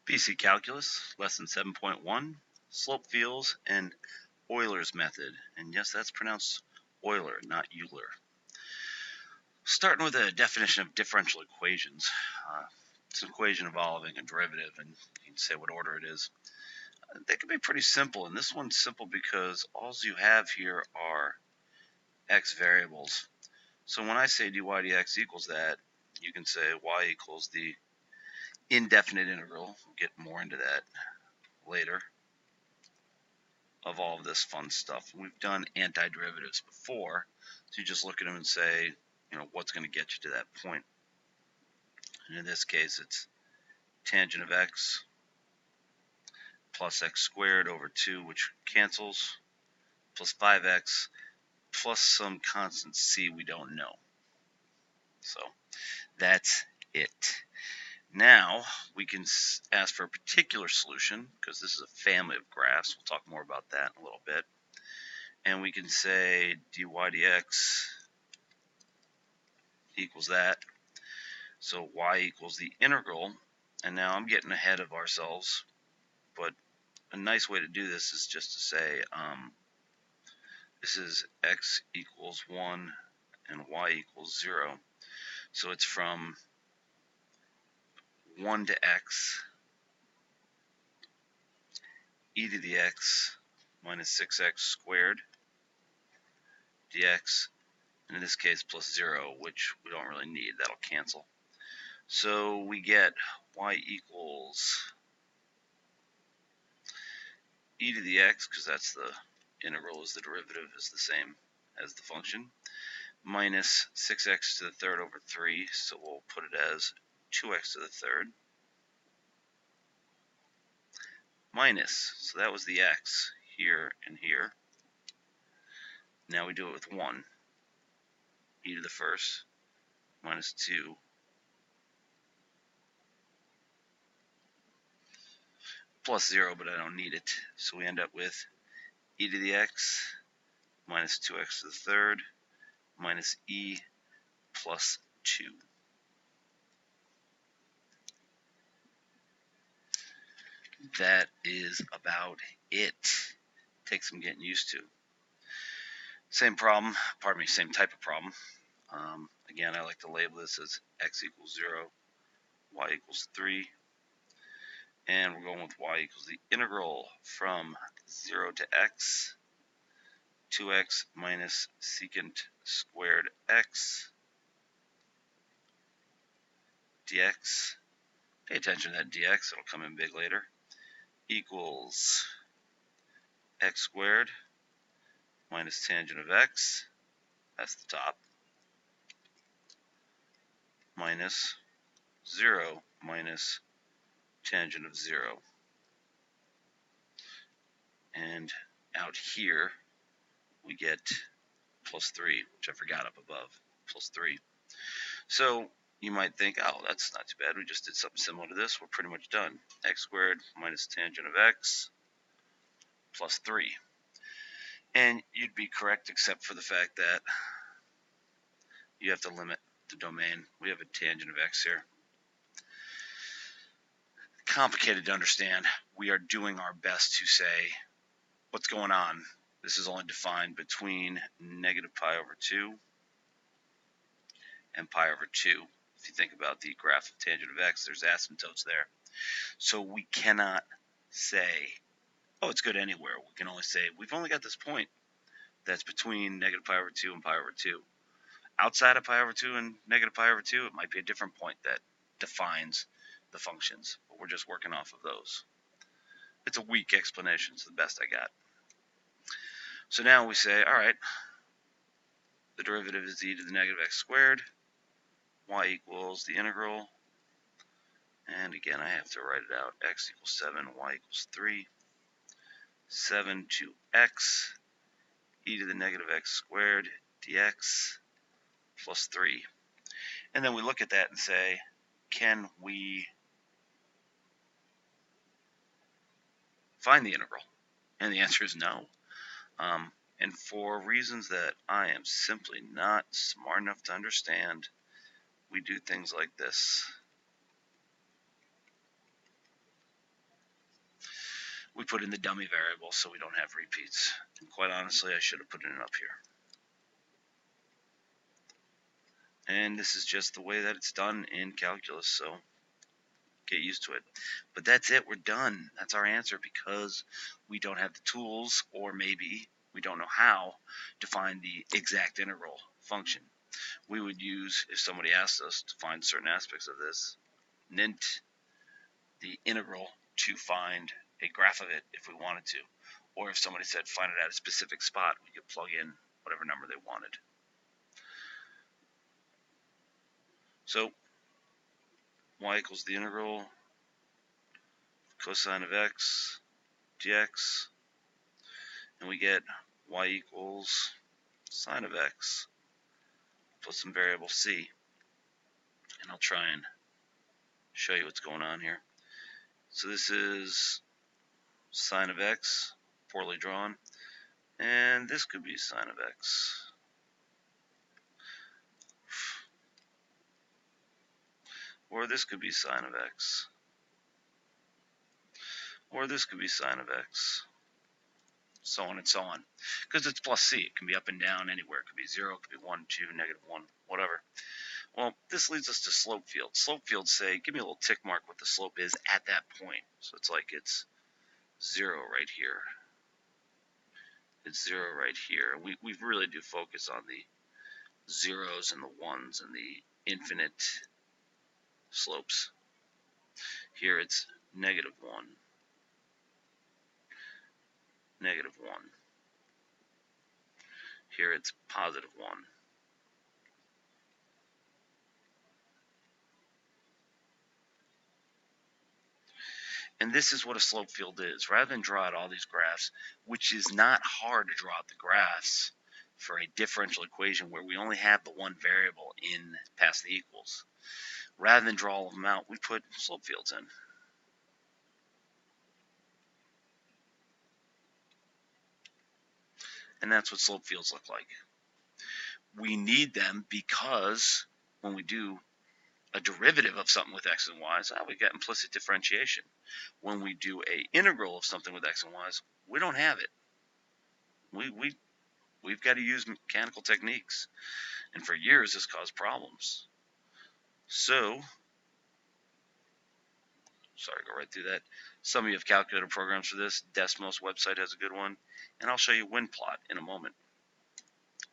BC Calculus, Lesson 7.1, Slope Fields and Euler's Method. And yes, that's pronounced Euler, not Euler. Starting with a definition of differential equations. It's an equation involving a derivative, and you can say what order it is. They can be pretty simple, and this one's simple because all you have here are x variables. So when I say dy dx equals that, you can say y equals the indefinite integral. We'll get more into that later, of all of this fun stuff. We've done antiderivatives before, so you just look at them and say, what's going to get you to that point. And in this case, it's tangent of x plus x squared over 2, which cancels, plus 5x plus some constant c we don't know. So that's it. Now we can ask for a particular solution, because this is a family of graphs. We'll talk more about that in a little bit. And we can say dy dx equals that. So y equals the integral. And now I'm getting ahead of ourselves, but a nice way to do this is just to say this is x equals 1 and y equals 0. So it's from 1 to x e to the x minus 6x squared dx, and in this case plus 0, which we don't really need. That'll cancel. So we get y equals e to the x, because that's the integral, is the derivative, is the same as the function, minus 6x to the third over 3, so we'll put it as 2x to the third, minus, so that was the x here and here. Now we do it with 1, e to the first, minus 2, plus 0, but I don't need it, so we end up with e to the x minus 2x to the third minus e plus 2. That is about it. Takes some getting used to. Same problem, same type of problem. Again, I like to label this as x equals 0, y equals 3, and we're going with y equals the integral from 0 to x, 2x minus secant squared x dx. Pay attention to that dx, it'll come in big later, equals x squared minus tangent of x, that's the top, minus 0 minus tangent of 0. And out here we get plus 3, which I forgot up above, plus 3. So you might think, oh, that's not too bad. We just did something similar to this. We're pretty much done. X squared minus tangent of x plus 3. And you'd be correct, except for the fact that you have to limit the domain. We have a tangent of x here. Complicated to understand. We are doing our best to say what's going on. This is only defined between negative pi over 2 and pi over 2. If you think about the graph of tangent of x, there's asymptotes there. So we cannot say, oh, it's good anywhere. We can only say we've only got this point that's between negative pi over 2 and pi over 2. Outside of pi over 2 and negative pi over 2, it might be a different point that defines the functions, but we're just working off of those. It's a weak explanation. It's the best I got. So now we say, all right, the derivative is e to the negative x squared, y equals the integral, and again I have to write it out, x equals 7, y equals 3, 7 to x, e to the negative x squared dx plus 3. And then we look at that and say, can we find the integral? And the answer is no. And for reasons that I am simply not smart enough to understand, we do things like this. we put in the dummy variable so we don't have repeats. And quite honestly, I should have put it in up here. And this is just the way that it's done in calculus, so get used to it. But that's it, we're done. That's our answer, because we don't have the tools, or maybe we don't know how to find the exact integral function. We would use, if somebody asked us to find certain aspects of this, int the integral to find a graph of it if we wanted to. Or if somebody said find it at a specific spot, we could plug in whatever number they wanted. So y equals the integral cosine of x dx, and we get y equals sine of x plus some variable c. And I'll try and show you what's going on here. So this is sine of x, poorly drawn, and this could be sine of x. Or this could be sine of x. Or this could be sine of x. So on and so on. Because it's plus c. It can be up and down anywhere. It could be 0, it could be 1, 2, -1, whatever. Well, this leads us to slope fields. Slope fields say, give me a little tick mark what the slope is at that point. So it's like it's 0 right here. It's 0 right here. We really do focus on the zeros and the ones and the infinite slopes. Here it's -1, -1. Here it's +1. And this is what a slope field is. Rather than draw out all these graphs, which is not hard to draw out the graphs for a differential equation where we only have the one variable in past the equals, rather than draw all of them out, we put slope fields in. And that's what slope fields look like. We need them because when we do a derivative of something with x and y's, we get implicit differentiation. When we do a integral of something with x and y's, we don't have it. We've got to use mechanical techniques. And for years, this caused problems. So, sorry, go right through that. Some of you have calculator programs for this. Desmos website has a good one. And I'll show you wind plot in a moment.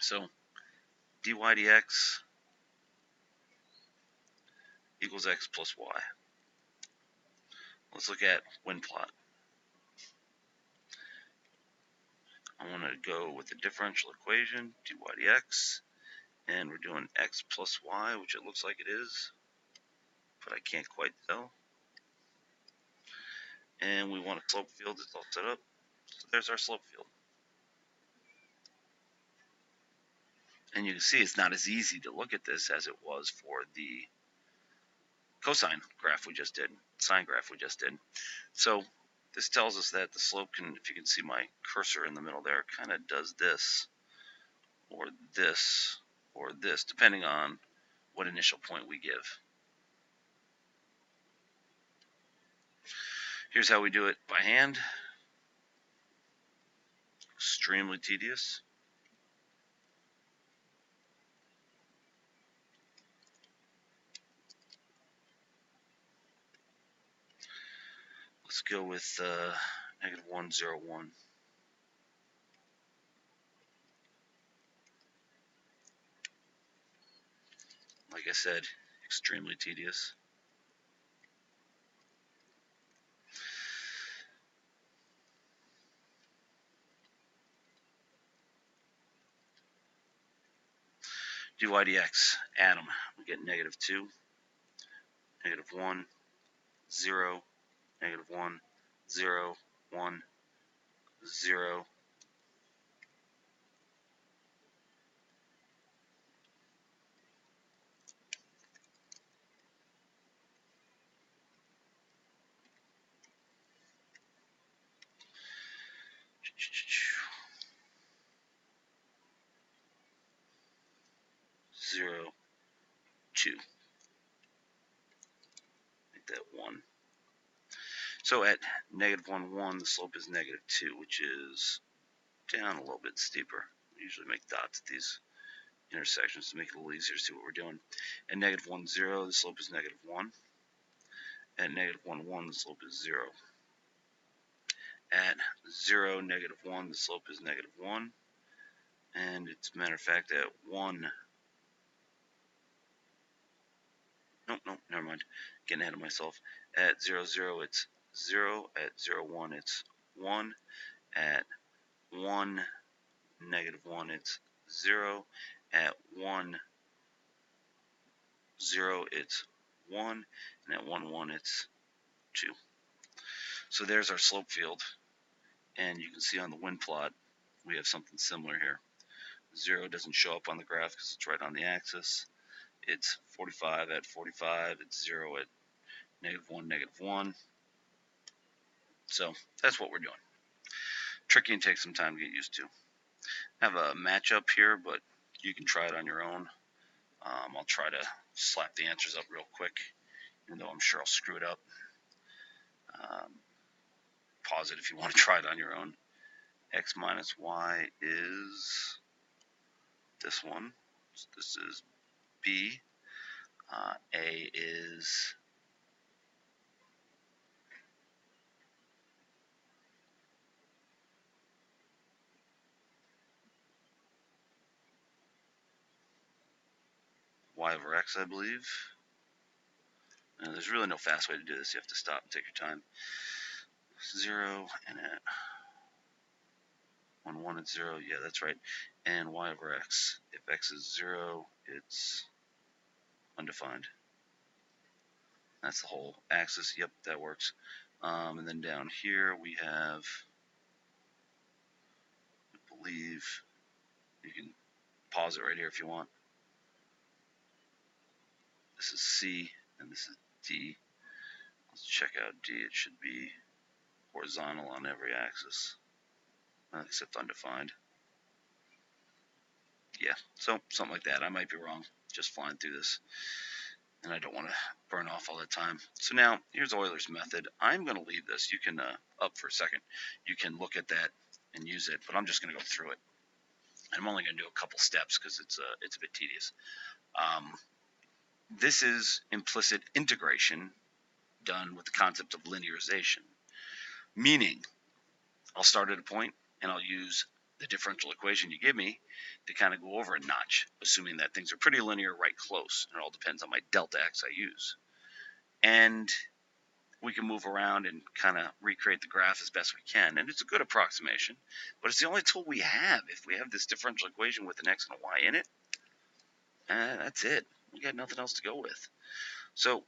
So, dy dx equals x plus y. Let's look at wind plot. I want to go with the differential equation, dy dx, and we're doing x plus y, which it looks like it is, but I can't quite tell. And we want a slope field that's all set up. So there's our slope field. And you can see it's not as easy to look at this as it was for the cosine graph we just did, sine graph we just did. So this tells us that the slope can, if you can see my cursor in the middle there, kind of does this, or this, or this, depending on what initial point we give. Here's how we do it by hand. Extremely tedious. Let's go with -1, 0, 1. Like I said, extremely tedious. dy dx, add them. We get -2, -1, 0, -1, 0, 1, 0. Zero, 2. Make that 1. So at negative 1, 1, the slope is negative 2, which is down a little bit steeper. We usually make dots at these intersections to make it a little easier to see what we're doing. At negative 1, 0, the slope is negative 1. At negative 1, 1, the slope is 0. At 0, negative 1, the slope is negative 1. And as a matter of fact, at 1, nope, never mind. Getting ahead of myself. At 0, 0, it's 0. At 0, 1, it's 1. At 1, negative 1, it's 0. At 1, 0, it's 1. And at 1, 1, it's 2. So there's our slope field. And you can see on the wind plot, we have something similar here. 0 doesn't show up on the graph because it's right on the axis. It's 45 at 45. It's 0 at negative 1, negative 1. So that's what we're doing. Tricky and takes some time to get used to. I have a matchup here, but you can try it on your own. I'll try to slap the answers up real quick, even though I'm sure I'll screw it up. Pause it if you want to try it on your own. X minus y is this one. So this is B. A is y over x, I believe. And there's really no fast way to do this. You have to stop and take your time. 0 and at 1, 1 it's 0. Yeah, that's right. And y over x. If x is 0, it's undefined. That's the whole axis. Yep, that works. And then down here we have, I believe, you can pause it right here if you want. This is C and this is D. Let's check out D. It should be horizontal on every axis, except undefined. Yeah, so something like that. I might be wrong, just flying through this, and I don't want to burn off all that time. So now, here's Euler's method. I'm going to leave this. You can, up for a second, you can look at that and use it, but I'm just going to go through it. I'm only going to do a couple steps because it's a bit tedious. This is implicit integration done with the concept of linearization, meaning I'll start at a point and I'll use the differential equation you give me to kind of go over a notch, assuming that things are pretty linear, right close, and it all depends on my delta x I use. And we can move around and kind of recreate the graph as best we can, and it's a good approximation, but it's the only tool we have. If we have this differential equation with an x and a y in it, that's it. We got nothing else to go with. So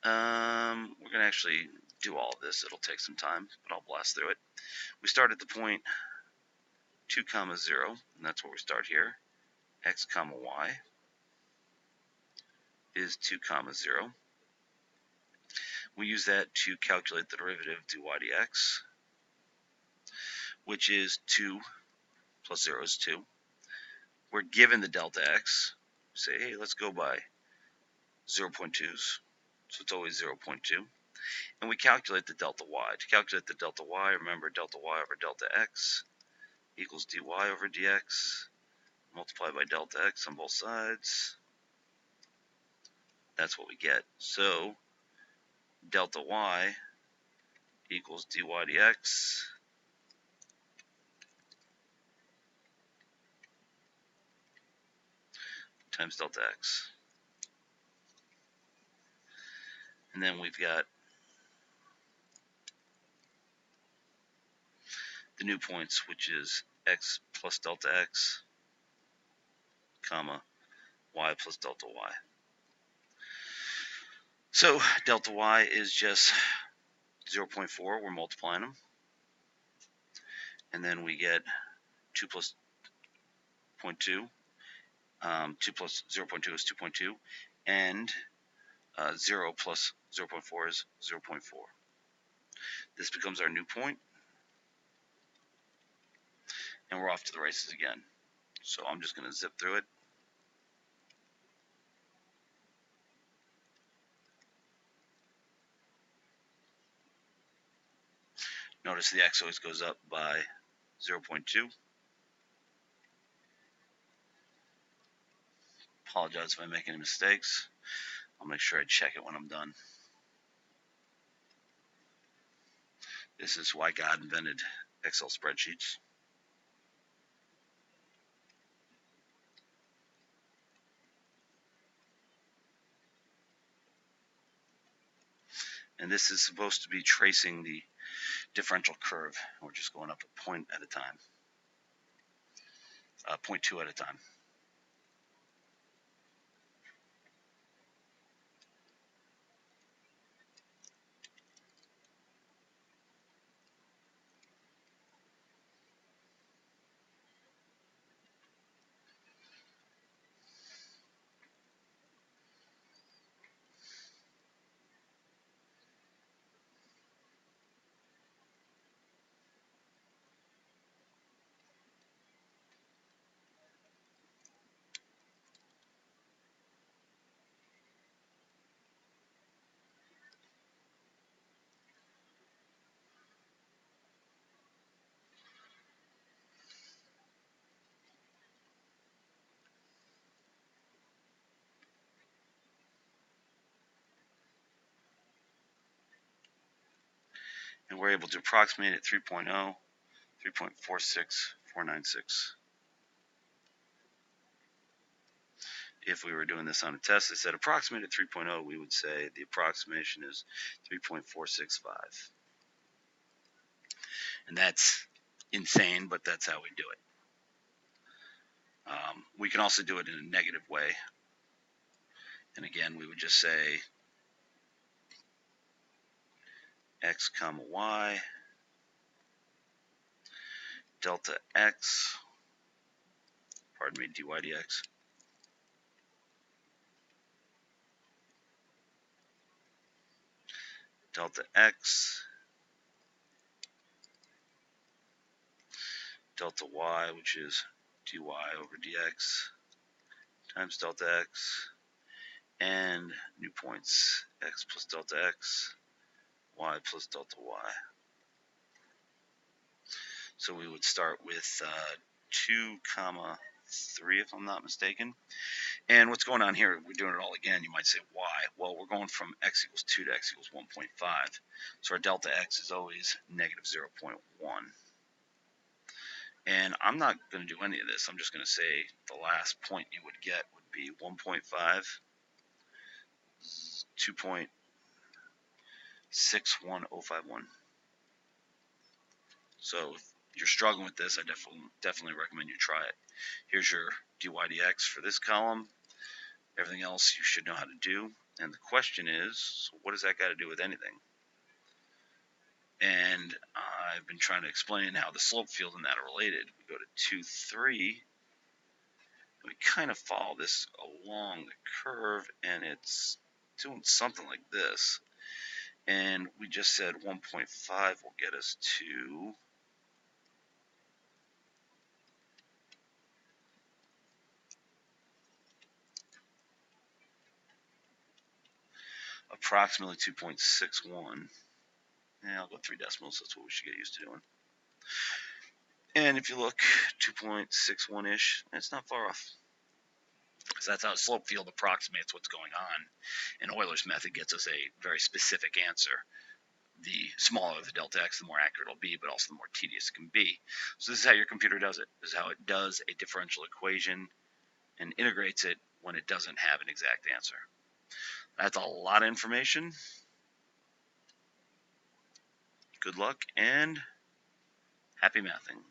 we're going to actually do all of this. It'll take some time, but I'll blast through it. We start at the point 2, 0, and that's where we start here. X, y is 2, 0. We use that to calculate the derivative of dy dx, which is 2 plus 0 is 2. We're given the delta x. We say, hey, let's go by 0.2s, so it's always 0.2. And we calculate the delta y. To calculate the delta y, remember delta y over delta x equals dy over dx, multiplied by delta x on both sides. That's what we get. So delta y equals dy dx times delta x. And then we've got the new points, which is x plus delta x, comma, y plus delta y. So delta y is just 0.4. We're multiplying them. And then we get 2 plus 0.2. 2 plus 0.2 is 2.2. And 0 plus 0.4 is 0.4. This becomes our new point. And we're off to the races again. So I'm just going to zip through it. Notice the x always goes up by 0.2. Apologize if I make any mistakes. I'll make sure I check it when I'm done. This is why God invented Excel spreadsheets. And this is supposed to be tracing the differential curve. We're just going up a point at a time, 0.2 at a time. And we're able to approximate at 3.0, 3.46496. If we were doing this on a test that said approximate at 3.0, we would say the approximation is 3.465. And that's insane, but that's how we do it. We can also do it in a negative way. And again, we would just say x comma y, delta x, pardon me, dy dx, delta x, delta y, which is dy over dx, times delta x, and new points, x plus delta x, y plus delta y. So we would start with 2 comma 3, if I'm not mistaken. And what's going on here, we're doing it all again. You might say, why? Well, we're going from x equals 2 to x equals 1.5. So our delta x is always negative 0.1. And I'm not going to do any of this. I'm just going to say the last point you would get would be 1.5, 2.61051. So if you're struggling with this, I definitely recommend you try it. Here's your dy dx for this column. Everything else you should know how to do. And the question is, so what does that got to do with anything? And I've been trying to explain how the slope field and that are related. We go to 2, 3. We kind of follow this along the curve, and it's doing something like this. And we just said 1.5 will get us to approximately 2.61. Yeah, I'll go 3 decimals. That's what we should get used to doing. And if you look, 2.61-ish, it's not far off. So that's how a slope field approximates what's going on. And Euler's method gets us a very specific answer. The smaller the delta x, the more accurate it'll be, but also the more tedious it can be. So this is how your computer does it. This is how it does a differential equation and integrates it when it doesn't have an exact answer. That's a lot of information. Good luck and happy mathing.